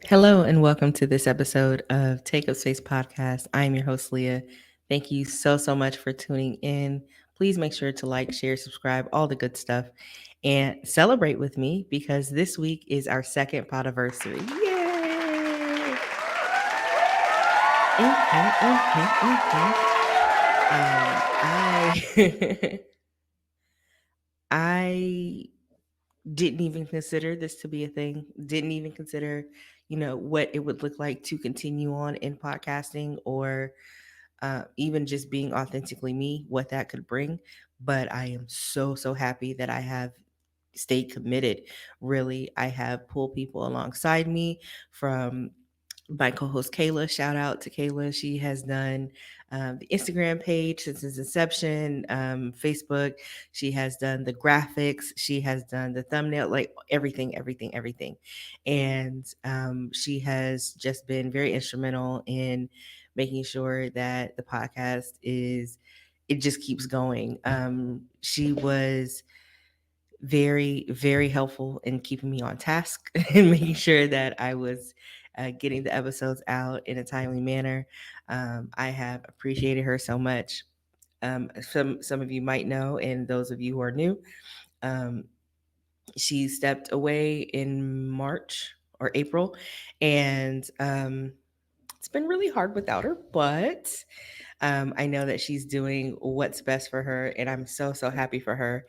Hello and welcome to this episode of Take Up Space Podcast. I am your host, Leah. Thank you so much for tuning in. Please make sure to like, share, subscribe, all the good stuff, and celebrate with me because this week is our second Podiversary. Yay! I I didn't even consider this to be a thing. Didn't even consider, what it would look like to continue on in podcasting or even just being authentically me, what that could bring. But I am so happy that I have stayed committed. Really, I have pulled people alongside me from my co-host Kayla. Shout out to Kayla. She has done the Instagram page since its inception, Facebook. She has done the graphics. She has done the thumbnail, like everything. And she has just been very instrumental in making sure that the podcast it just keeps going. She was very helpful in keeping me on task and making sure that I was getting the episodes out in a timely manner. I have appreciated her so much. Some of you might know, and those of you who are new, um, she stepped away in March or April, and it's been really hard without her, but I know that she's doing what's best for her, and I'm so happy for her.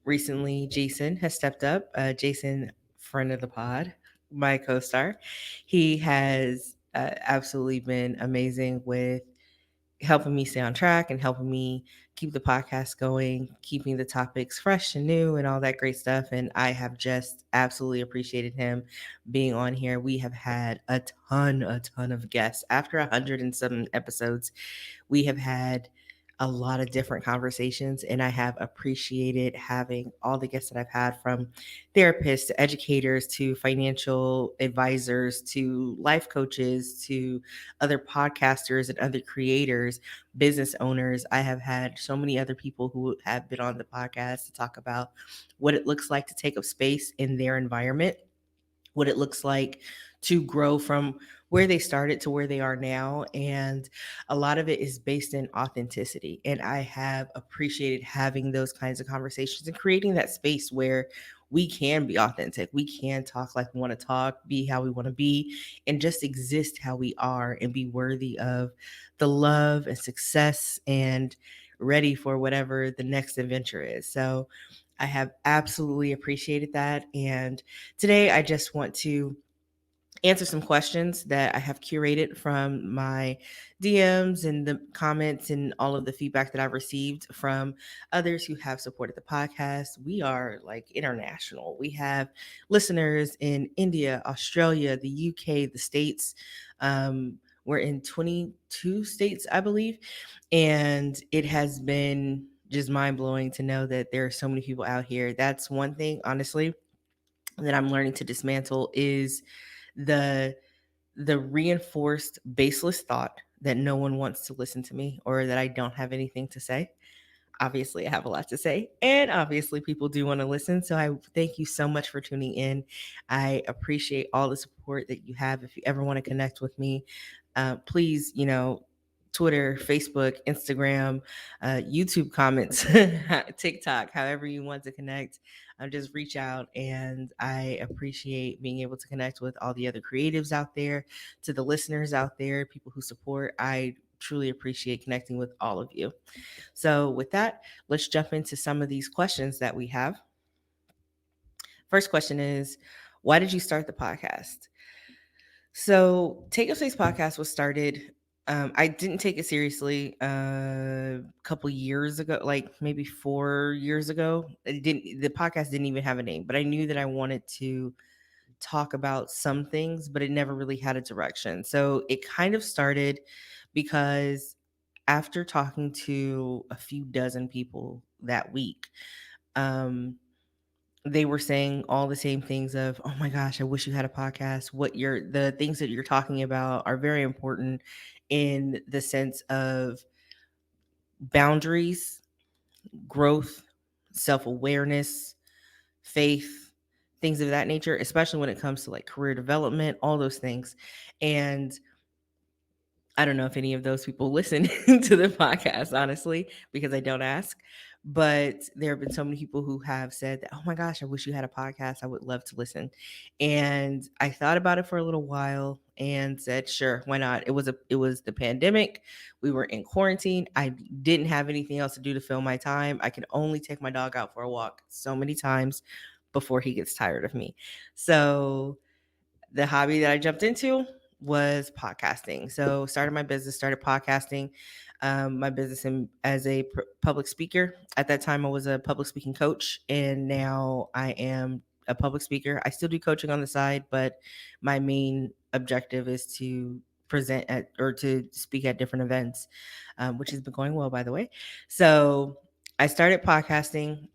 Recently, Jason has stepped up. Jason, friend of the pod, my co-star, he has absolutely been amazing with helping me stay on track and helping me keep the podcast going, keeping the topics fresh and new and all that great stuff. And I have just absolutely appreciated him being on here. We have had a ton of guests. After 100 and some episodes, we have had a lot of different conversations, and I have appreciated having all the guests that I've had, from therapists to educators to financial advisors to life coaches to other podcasters and other creators, business owners. I have had so many other people who have been on the podcast to talk about what it looks like to take up space in their environment, what it looks like to grow from where they started to where they are now. And a lot of it is based in authenticity. And I have appreciated having those kinds of conversations and creating that space where we can be authentic. We can talk like we want to talk, be how we want to be, and just exist how we are and be worthy of the love and success and ready for whatever the next adventure is. So I have absolutely appreciated that. And today, I just want to answer some questions that I have curated from my DMs and the comments and all of the feedback that I've received from others who have supported the podcast. We are like international. We have listeners in India, Australia, the UK, the States. We're in 22 states, I believe. And it has been just mind blowing to know that there are so many people out here. That's one thing, honestly, that I'm learning to dismantle is the reinforced baseless thought that no one wants to listen to me or that I don't have anything to say. Obviously, I have a lot to say, and obviously, people do want to listen. So, I thank you so much for tuning in. I appreciate all the support that you have. If you ever want to connect with me, please, Twitter, Facebook, Instagram, YouTube comments, TikTok, however you want to connect. Just reach out, and I appreciate being able to connect with all the other creatives out there, to the listeners out there, people who support. I truly appreciate connecting with all of you. So, with that, let's jump into some of these questions that we have. First question is, why did you start the podcast? So, Take Your Space podcast was started. I didn't take it seriously a couple years ago, like maybe 4 years ago. It didn't. The podcast didn't even have a name, but I knew that I wanted to talk about some things, but it never really had a direction. So it kind of started because after talking to a few dozen people that week, um, they were saying all the same things of, oh my gosh, I wish you had a podcast. The things that you're talking about are very important in the sense of boundaries, growth, self-awareness, faith, things of that nature, especially when it comes to like career development, all those things. And I don't know if any of those people listen to the podcast, honestly, because I don't ask. But there have been so many people who have said that, oh my gosh, I wish you had a podcast. I would love to listen. And I thought about it for a little while and said, sure, why not? It was the pandemic. We were in quarantine. I didn't have anything else to do to fill my time. I can only take my dog out for a walk so many times before he gets tired of me. So the hobby that I jumped into was podcasting. So started my business, started podcasting. My business as a public speaker. At that time, I was a public speaking coach, and now I am a public speaker. I still do coaching on the side, but my main objective is to present at or to speak at different events, which has been going well, by the way. So I started podcasting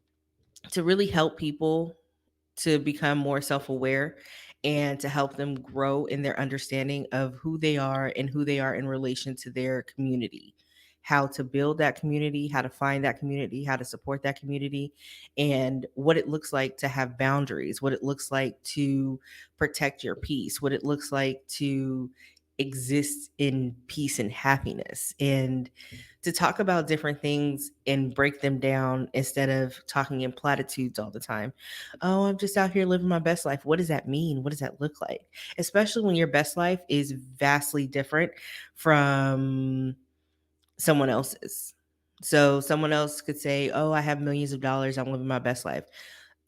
to really help people to become more self aware and to help them grow in their understanding of who they are and who they are in relation to their community. How to build that community, how to find that community, how to support that community, and what it looks like to have boundaries, what it looks like to protect your peace, what it looks like to exist in peace and happiness, and to talk about different things and break them down instead of talking in platitudes all the time. Oh, I'm just out here living my best life. What does that mean? What does that look like? Especially when your best life is vastly different from someone else's. So someone else could say, "Oh, I have millions of dollars. I'm living my best life."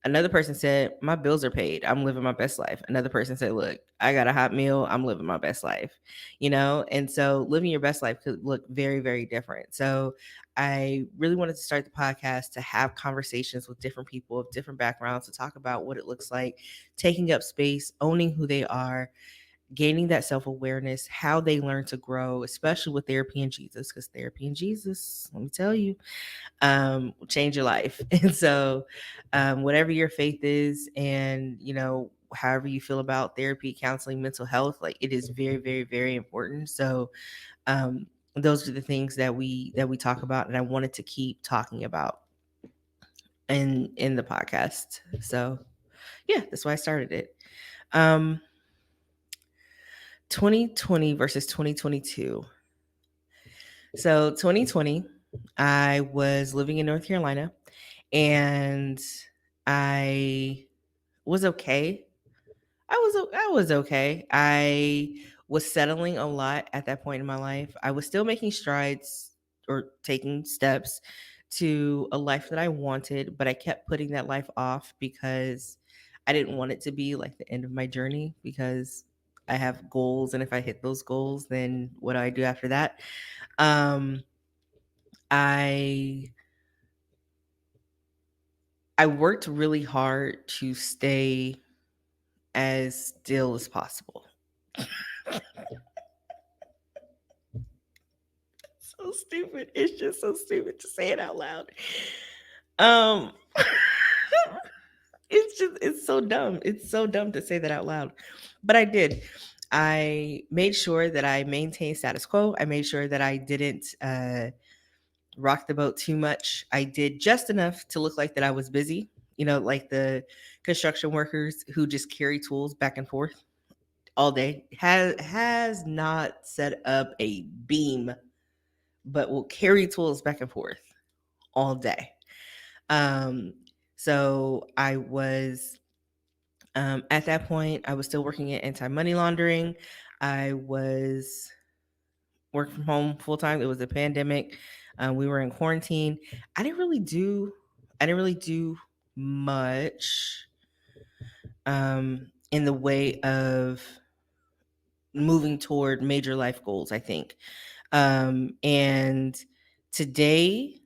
Another person said, "My bills are paid. I'm living my best life." Another person said, "Look, I got a hot meal. I'm living my best life." And so living your best life could look very, very different. So I really wanted to start the podcast to have conversations with different people of different backgrounds to talk about what it looks like, taking up space, owning who they are, gaining that self awareness, how they learn to grow, especially with therapy and Jesus, because therapy and Jesus, let me tell you, will change your life. And so, whatever your faith is, and however you feel about therapy, counseling, mental health, like it is very, very, very important. So, um, those are the things that we talk about, and I wanted to keep talking about in the podcast. So, yeah, that's why I started it. Um, 2020 versus 2022. So 2020, I was living in North Carolina, and I was okay. I was okay. I was settling a lot at that point in my life. I was still making strides or taking steps to a life that I wanted, but I kept putting that life off because I didn't want it to be like the end of my journey, because I have goals, and if I hit those goals, then what do I do after that? Um I I worked really hard to stay as still as possible. So stupid. It's just so stupid to say it out loud. Um it's so dumb. It's so dumb to say that out loud. But I did. I made sure that I maintained status quo. I made sure that I didn't rock the boat too much. I did just enough to look like that I was busy, like the construction workers who just carry tools back and forth all day. Has not set up a beam, but will carry tools back and forth all day. Um, so I was at that point, I was still working in anti-money laundering. I was working from home full time. It was a pandemic. We were in quarantine. I didn't really do. I didn't really do much in the way of moving toward major life goals, I think. And today,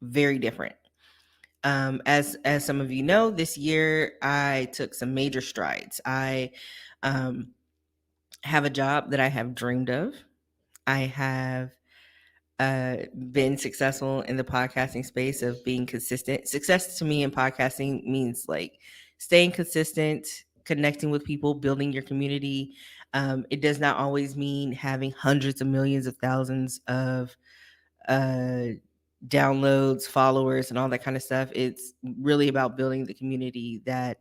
very different. As some of you know, this year I took some major strides. I um, have a job that I have dreamed of. I have been successful in the podcasting space of being consistent. Success to me in podcasting means like staying consistent, connecting with people, building your community. It does not always mean having hundreds of millions of thousands of uh, downloads, followers, and all that kind of stuff. It's really about building the community that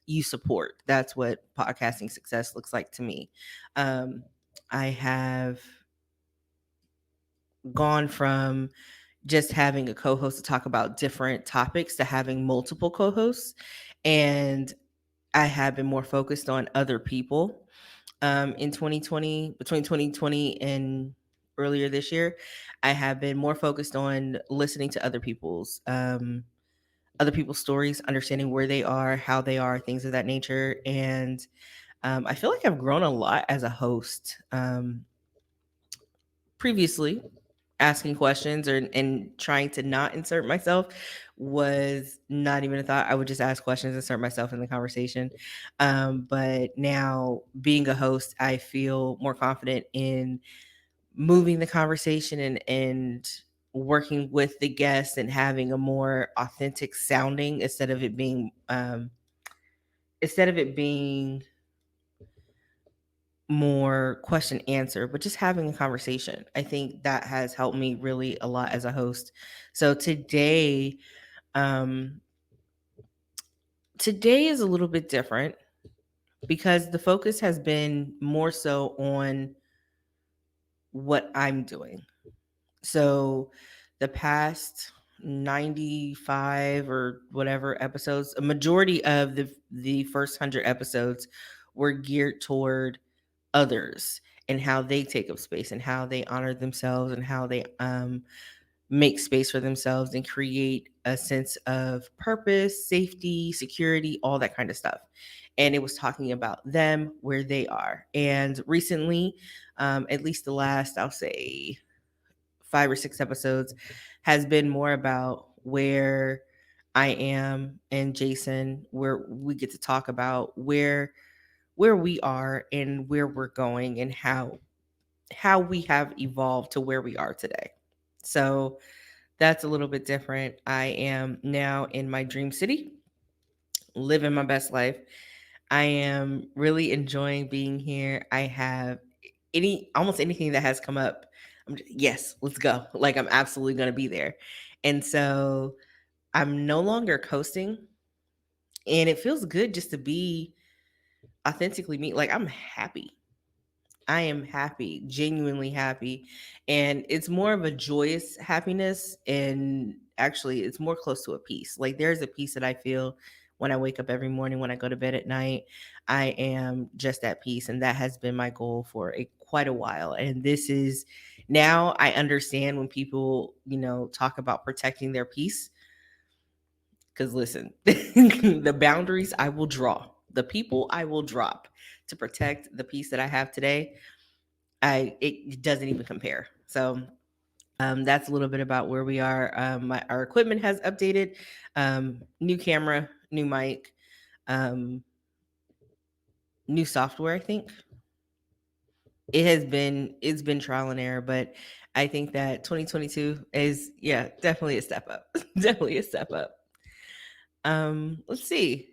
you support. That's what podcasting success looks like to me. Um, I have gone from just having a co-host to talk about different topics to having multiple co-hosts, and I have been more focused on other people. In 2020, between 2020 and earlier this year, I have been more focused on listening to other people's stories, understanding where they are, how they are, things of that nature. And I feel like I've grown a lot as a host. Previously, asking questions or and trying to not insert myself was not even a thought. I would just ask questions, insert myself in the conversation. But now, being a host, I feel more confident in moving the conversation and working with the guests and having a more authentic sounding instead of it being more question answer, but just having a conversation. I think that has helped me really a lot as a host. So um today is a little bit different because the focus has been more so on what I'm doing. So the past 95 or whatever episodes, a majority of the first 100 episodes were geared toward others and how they take up space and how they honor themselves and how they make space for themselves and create a sense of purpose, safety, security, all that kind of stuff. And it was talking about them, where they are. And recently, at least the last, I'll say, 5 or 6 episodes, has been more about where I am and Jason, where we get to talk about where we are and where we're going and how we have evolved to where we are today. So that's a little bit different. I am now in my dream city, living my best life. I am really enjoying being here. I have almost anything that has come up. Yes, let's go. Like I'm absolutely going to be there. And so I'm no longer coasting, and it feels good just to be authentically me. Like I'm happy. I am happy, genuinely happy. And it's more of a joyous happiness. And actually, it's more close to a peace. Like there's a peace that I feel when I wake up every morning, when I go to bed at night. I am just at peace. And that has been my goal for quite a while. And this is now I understand when people, talk about protecting their peace. Because listen, the boundaries I will draw, the people I will drop to protect the peace that I have today, it doesn't even compare. So that's a little bit about where we are. Our equipment has updated, new camera, new mic, um, new software. I think it's been trial and error, but I think that 2022 is, yeah, definitely a step up. Definitely a step up. Let's see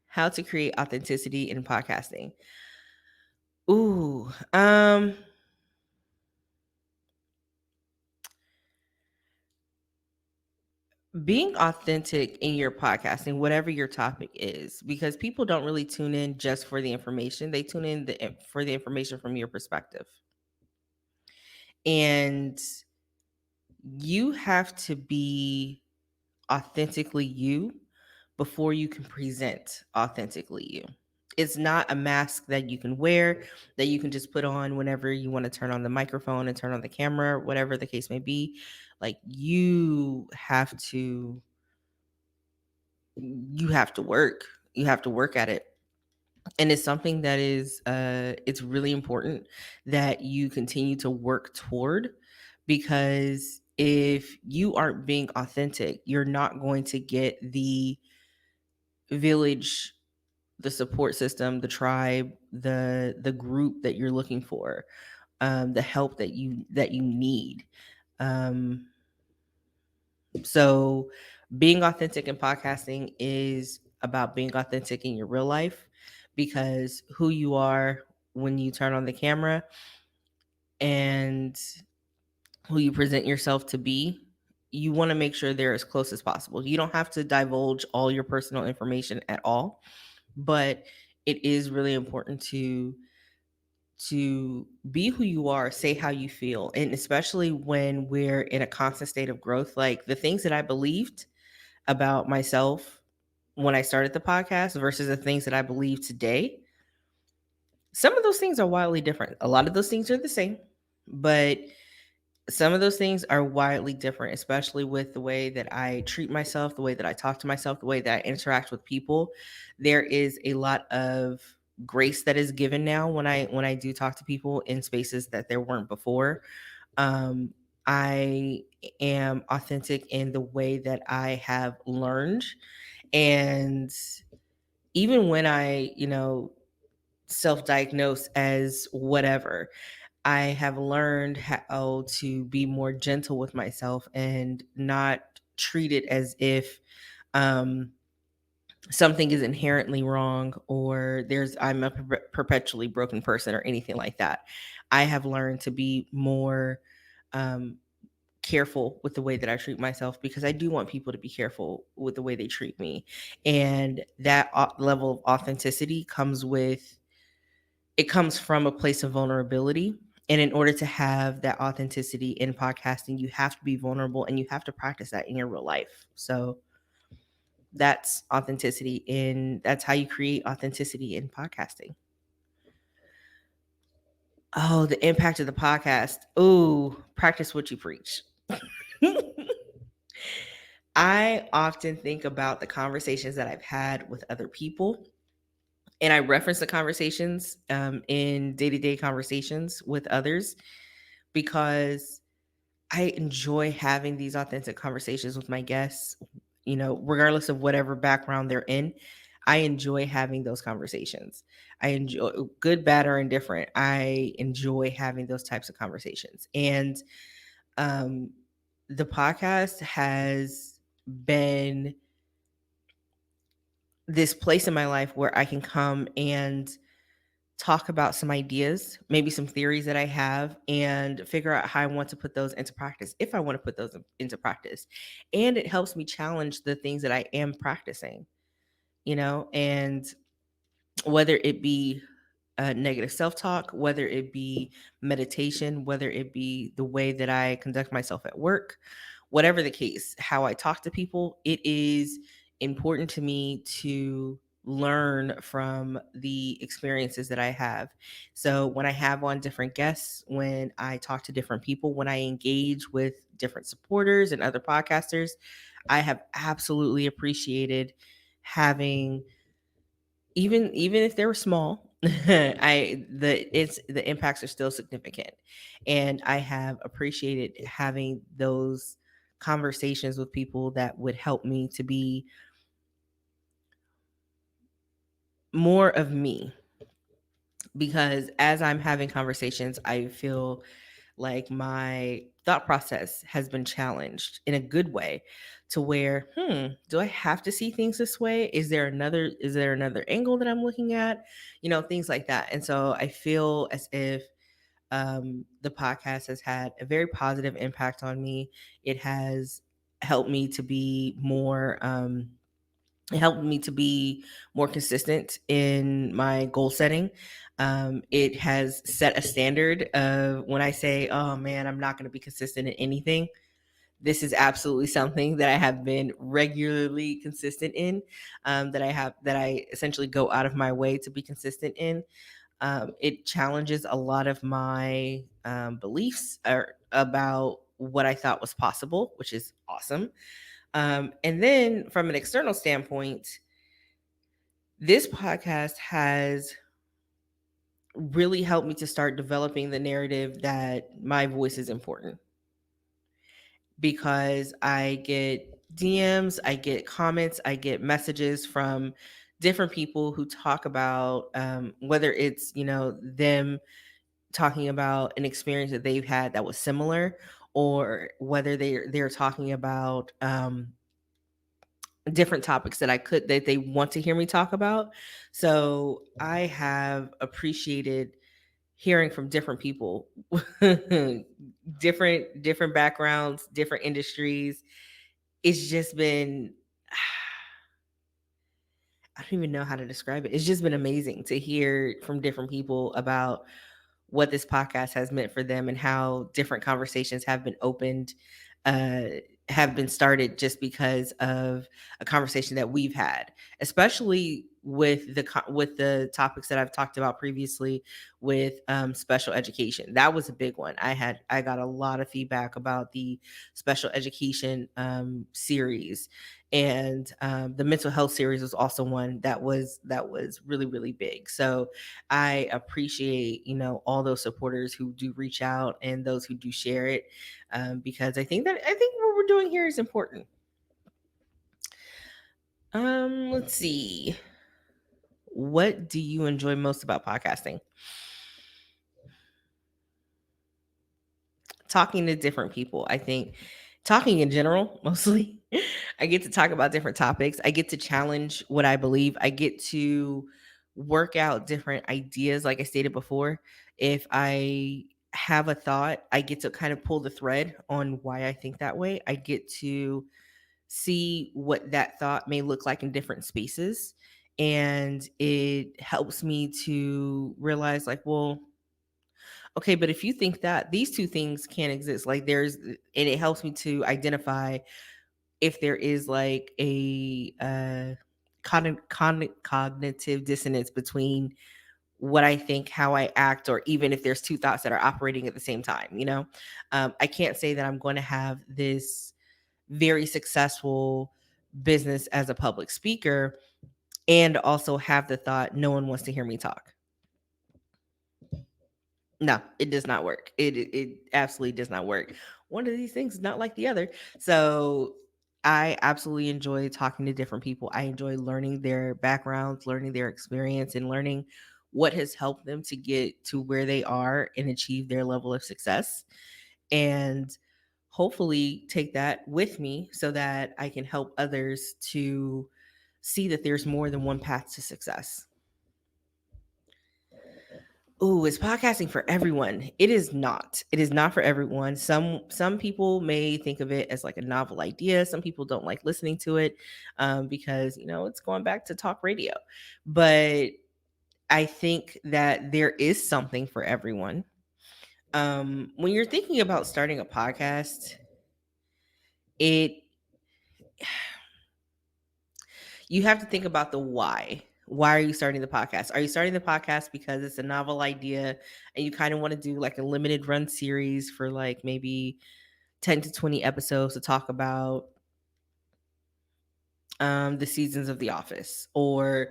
how to create authenticity in podcasting. Ooh, being authentic in your podcasting, whatever your topic is, because people don't really tune in just for the information. They tune in for the information from your perspective. And you have to be authentically you before you can present authentically you. It's not a mask that you can wear, that you can just put on whenever you want to turn on the microphone and turn on the camera, whatever the case may be. Like you have to work. You have to work at it. And it's something that is it's really important that you continue to work toward, because if you aren't being authentic, you're not going to get the village, the support system, the tribe, the group that you're looking for, the help that you need. Um, so being authentic in podcasting is about being authentic in your real life, because who you are when you turn on the camera and who you present yourself to be, you want to make sure they're as close as possible. You don't have to divulge all your personal information at all, but it is really important to be who you are, say how you feel, and especially when we're in a constant state of growth. Like the things that I believed about myself when I started the podcast versus the things that I believe today, some of those things are wildly different. A lot of those things are the same, but some of those things are wildly different, especially with the way that I treat myself, the way that I talk to myself, the way that I interact with people. There is a lot of grace that is given now when I do talk to people in spaces that there weren't before. Um, I am authentic in the way that I have learned, and even when I, self-diagnose as whatever, I have learned how to be more gentle with myself and not treat it as if um, something is inherently wrong or I'm a perpetually broken person or anything like that. I have learned to be more um, careful with the way that I treat myself because I do want people to be careful with the way they treat me. And that level of authenticity comes from a place of vulnerability. And in order to have that authenticity in podcasting, you have to be vulnerable and you have to practice that in your real life. So that's how you create authenticity in podcasting. Oh, the impact of the podcast. Ooh, practice what you preach. I often think about the conversations that I've had with other people, and I reference the conversations in day to day conversations with others because I enjoy having these authentic conversations with my guests, regardless of whatever background they're in. I enjoy having those conversations. I enjoy good, bad, or indifferent. I enjoy having those types of conversations. And um, the podcast has been this place in my life where I can come and talk about some ideas, maybe some theories that I have, and figure out how I want to put those into practice, if I want to put those into practice. And it helps me challenge the things that I am practicing, and whether it be negative self talk, whether it be meditation, whether it be the way that I conduct myself at work, whatever the case, how I talk to people, it is important to me to learn from the experiences that I have. So when I have on different guests, when I talk to different people, when I engage with different supporters and other podcasters, I have absolutely appreciated having, even if they were small, the impacts are still significant, and I have appreciated having those conversations with people that would help me to be more of me, because as I'm having conversations, I feel like my thought process has been challenged in a good way, to where, do I have to see things this way? Is there another angle that I'm looking at? Things like that. And so I feel as if the podcast has had a very positive impact on me. It has helped me to be more it helped me to be more consistent in my goal setting. It has set a standard of, when I say, oh man, I'm not going to be consistent in anything, this is absolutely something that I have been regularly consistent in, that I essentially go out of my way to be consistent in. It challenges a lot of my beliefs about what I thought was possible, which is awesome. And then from an external standpoint, this podcast has really helped me to start developing the narrative that my voice is important, because I get DMs, I get comments, I get messages from different people who talk about whether it's, them talking about an experience that they've had that was similar, or whether they're talking about different topics that they want to hear me talk about. So I have appreciated hearing from different people, different backgrounds, different industries. It's just been I don't even know how to describe it. It's just been amazing to hear from different people about what this podcast has meant for them and how different conversations have been opened, uh, have been started just because of a conversation that we've had, especially with with the topics that I've talked about previously with special education. That was a big one. I got a lot of feedback about the special education series, and the mental health series was also one that was really big. So I appreciate, all those supporters who do reach out and those who do share it, because I think what we're doing here is important. Let's see. What do you enjoy most about podcasting? Talking to different people. I think talking in general, mostly. I get to talk about different topics. I get to challenge what I believe. I get to work out different ideas, like I stated before. If I have a thought, I get to kind of pull the thread on why I think that way. I get to see what that thought may look like in different spaces. And it helps me to realize, like, well, okay, but if you think that these two things can't exist, like and it helps me to identify if there is like a cognitive dissonance between what I think, how I act, or even if there's two thoughts that are operating at the same time. I can't say that I'm going to have this very successful business as a public speaker and also have the thought no one wants to hear me talk. No, it does not work. It absolutely does not work. One of these things is not like the other. So I absolutely enjoy talking to different people. I enjoy learning their backgrounds, learning their experience, and learning what has helped them to get to where they are and achieve their level of success. And hopefully take that with me so that I can help others to see that there's more than one path to success. Ooh, is podcasting for everyone? It is not. It is not for everyone. Some people may think of it as like a novel idea. Some people don't like listening to it, because it's going back to talk radio. But I think that there is something for everyone. When you're thinking about starting a podcast, it you have to think about the why. Why are you starting the podcast? Are you starting the podcast because it's a novel idea and you kind of want to do like a limited run series for like maybe 10 to 20 episodes to talk about the seasons of The Office? Or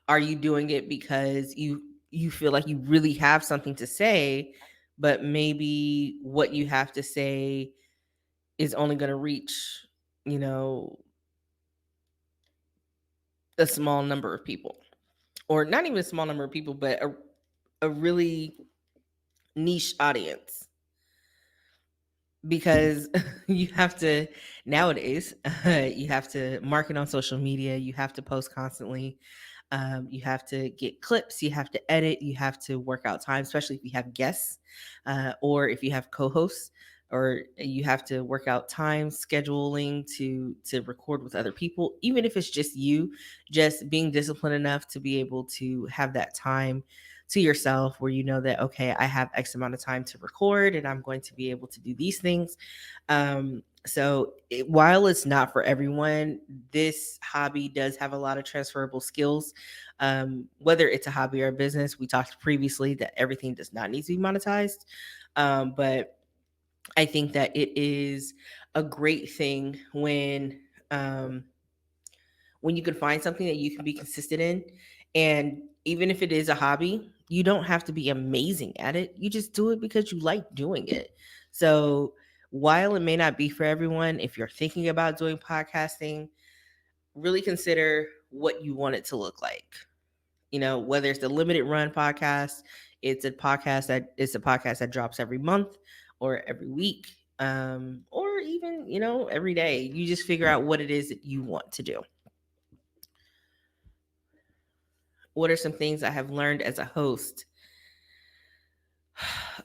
are you doing it because you feel like you really have something to say, but maybe what you have to say is only going to reach, you know, a small number of people, or not even a small number of people, but a really niche audience? Because you have to nowadays, you have to market on social media, you have to post constantly, you have to get clips, you have to edit, you have to work out time, especially if you have guests, or if you have co-hosts, or you have to work out time scheduling to record with other people. Even if it's just you, just being disciplined enough to be able to have that time to yourself where you know that, okay, I have X amount of time to record and I'm going to be able to do these things. While it's not for everyone, this hobby does have a lot of transferable skills. Whether it's a hobby or a business, we talked previously that everything does not need to be monetized. But I think that it is a great thing um, when you can find something that you can be consistent in. And even if it is a hobby, you don't have to be amazing at it. You just do it because you like doing it. So while it may not be for everyone, if you're thinking about doing podcasting, really consider what you want it to look like. Whether it's the limited run podcast, it's a podcast that drops every month or every week, or even, every day. You just figure out what it is that you want to do. What are some things I have learned as a host?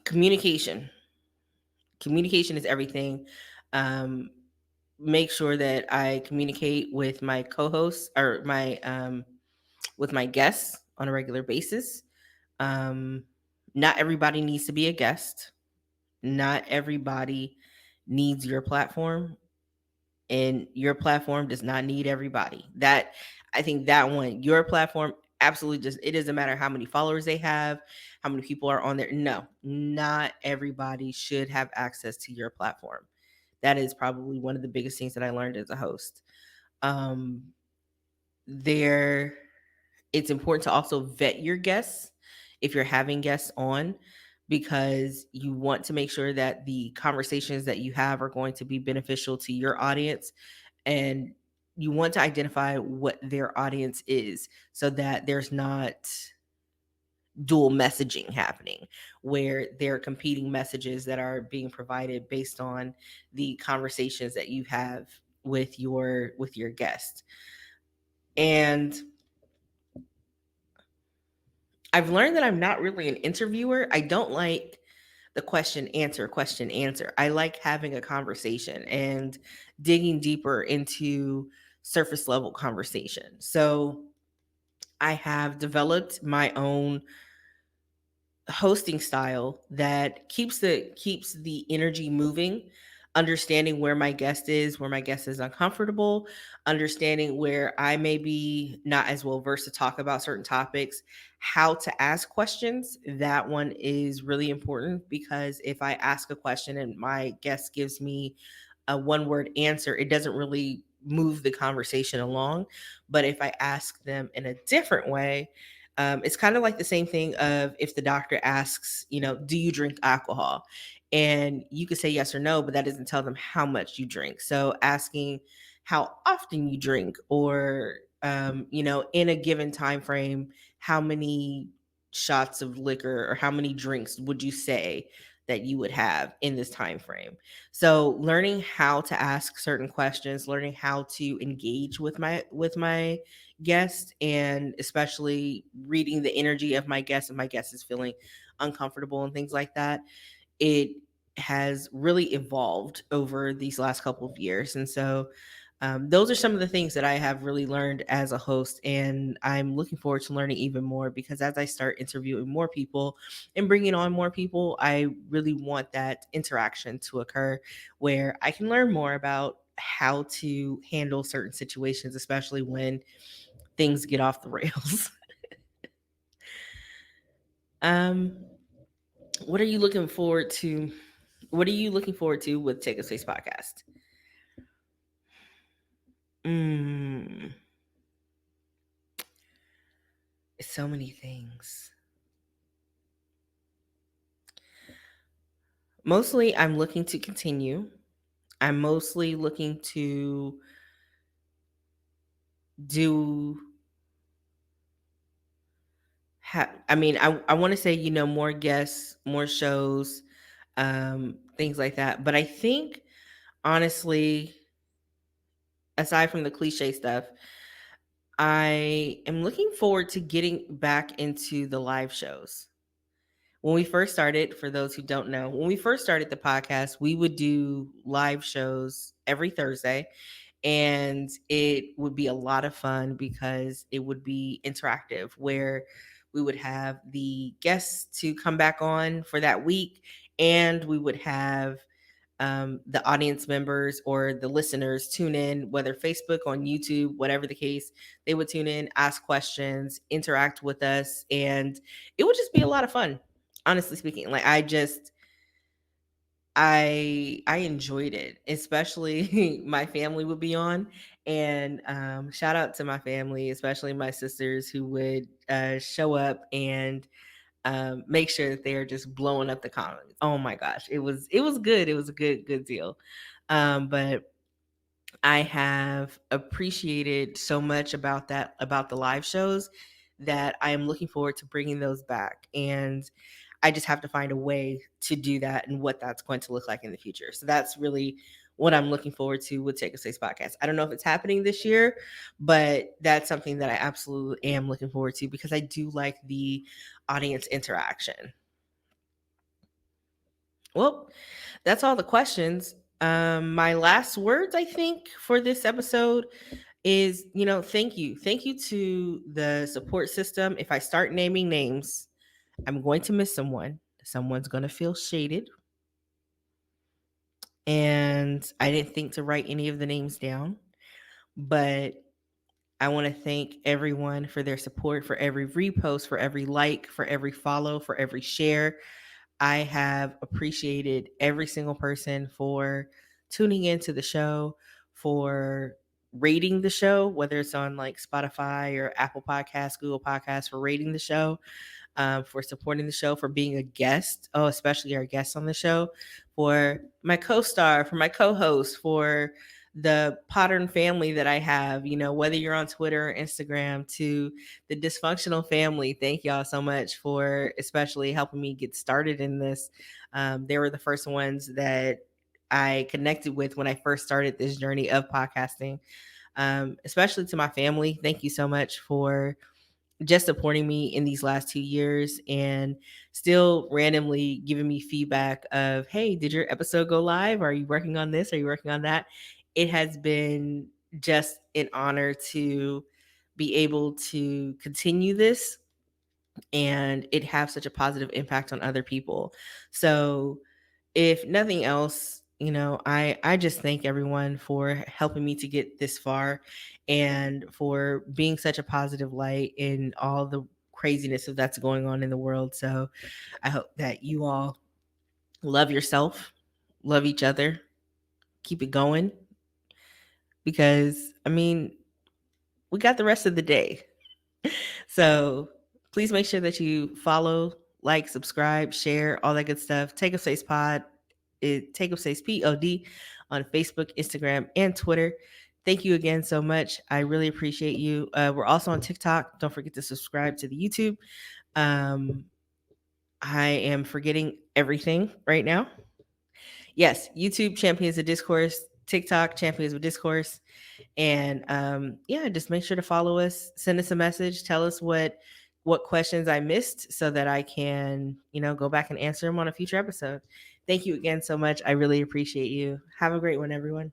Communication. Communication is everything. Um, make sure that I communicate with my co-hosts or my with my guests on a regular basis. Um, not everybody needs to be a guest. Not everybody needs your platform, and your platform does not need everybody. That I think that one, your platform absolutely just it doesn't matter how many followers they have, how many people are on there. No, not everybody should have access to your platform. That is probably one of the biggest things that I learned as a host. Um there it's important to also vet your guests if you're having guests on, because you want to make sure that the conversations that you have are going to be beneficial to your audience, and you want to identify what their audience is so that there's not dual messaging happening where there are competing messages that are being provided based on the conversations that you have with your guest. And I've learned that I'm not really an interviewer. I don't like the question answer. I like having a conversation and digging deeper into surface level conversation. So I have developed my own hosting style that keeps the energy moving, understanding where my guest is uncomfortable, understanding where I may be not as well versed to talk about certain topics, how to ask questions. That one is really important, because if I ask a question and my guest gives me a one word answer, it doesn't really move the conversation along. But if I ask them in a different way, it's kind of like the same thing of if the doctor asks, do you drink alcohol? And you could say yes or no, but that doesn't tell them how much you drink. So asking how often you drink, or in a given time frame, how many shots of liquor or how many drinks would you say that you would have in this time frame? So learning how to ask certain questions, learning how to engage with my guest, and especially reading the energy of my guest, and my guest is feeling uncomfortable and things like that, it has really evolved over these last couple of years. And so those are some of the things that I have really learned as a host, and I'm looking forward to learning even more, because as I start interviewing more people and bringing on more people, I really want that interaction to occur where I can learn more about how to handle certain situations, especially when things get off the rails. um, what are you looking forward to? What are you looking forward to with Take a Space podcast? Mm, so many things. Mostly, I'm looking to continue. I'm mostly looking to do. I mean, I want to say more guests, more shows, things like that. But I think honestly, aside from the cliche stuff, I am looking forward to getting back into the live shows. When we first started, for those who don't know, when we first started the podcast, we would do live shows every Thursday, and it would be a lot of fun because it would be interactive, where we would have the guests to come back on for that week, and we would have the audience members or the listeners tune in, whether Facebook, on YouTube, whatever the case, they would tune in, ask questions, interact with us, and it would just be a lot of fun. Honestly speaking, like I enjoyed it, especially my family would be on, and shout out to my family, especially my sisters who would show up and make sure that they're just blowing up the comments. Oh my gosh, it was good. It was a good deal. But I have appreciated so much about the live shows, that I am looking forward to bringing those back, and I just have to find a way to do that and what that's going to look like in the future. So that's really what I'm looking forward to with Take a Space podcast. I don't know if it's happening this year, but that's something that I absolutely am looking forward to, because I do like the audience interaction. Well, that's all the questions. My last words, I think, for this episode is, thank you. Thank you to the support system. If I start naming names, I'm going to miss someone. Someone's going to feel shaded. And I didn't think to write any of the names down, but I want to thank everyone for their support, for every repost, for every like, for every follow, for every share. I have appreciated every single person for tuning into the show, for rating the show, whether it's on like Spotify or Apple Podcasts, Google Podcasts, for rating the show, for supporting the show, for being a guest. Oh, especially our guests on the show, for my co-star, for my co-host, for the Pattern family that I have, whether you're on Twitter or Instagram, to the dysfunctional family. Thank y'all so much for especially helping me get started in this. They were the first ones that I connected with when I first started this journey of podcasting. Especially to my family. Thank you so much for just supporting me in these last 2 years and still randomly giving me feedback of, hey, did your episode go live? Are you working on this? Are you working on that? It has been just an honor to be able to continue this and it have such a positive impact on other people. So if nothing else, I just thank everyone for helping me to get this far and for being such a positive light in all the craziness of that's going on in the world. So I hope that you all love yourself, love each other, keep it going because we got the rest of the day. So please make sure that you follow, like, subscribe, share, all that good stuff. Take Up Space Pod, Take Up Space POD on Facebook, Instagram, and Twitter. Thank you again so much. I really appreciate you. We're also on TikTok. Don't forget to subscribe to the YouTube. Um, I am forgetting everything right now. Yes, YouTube Champions of Discourse, TikTok Champions of Discourse. And yeah, just make sure to follow us, send us a message, tell us what questions I missed so that I can, go back and answer them on a future episode. Thank you again so much. I really appreciate you. Have a great one, everyone.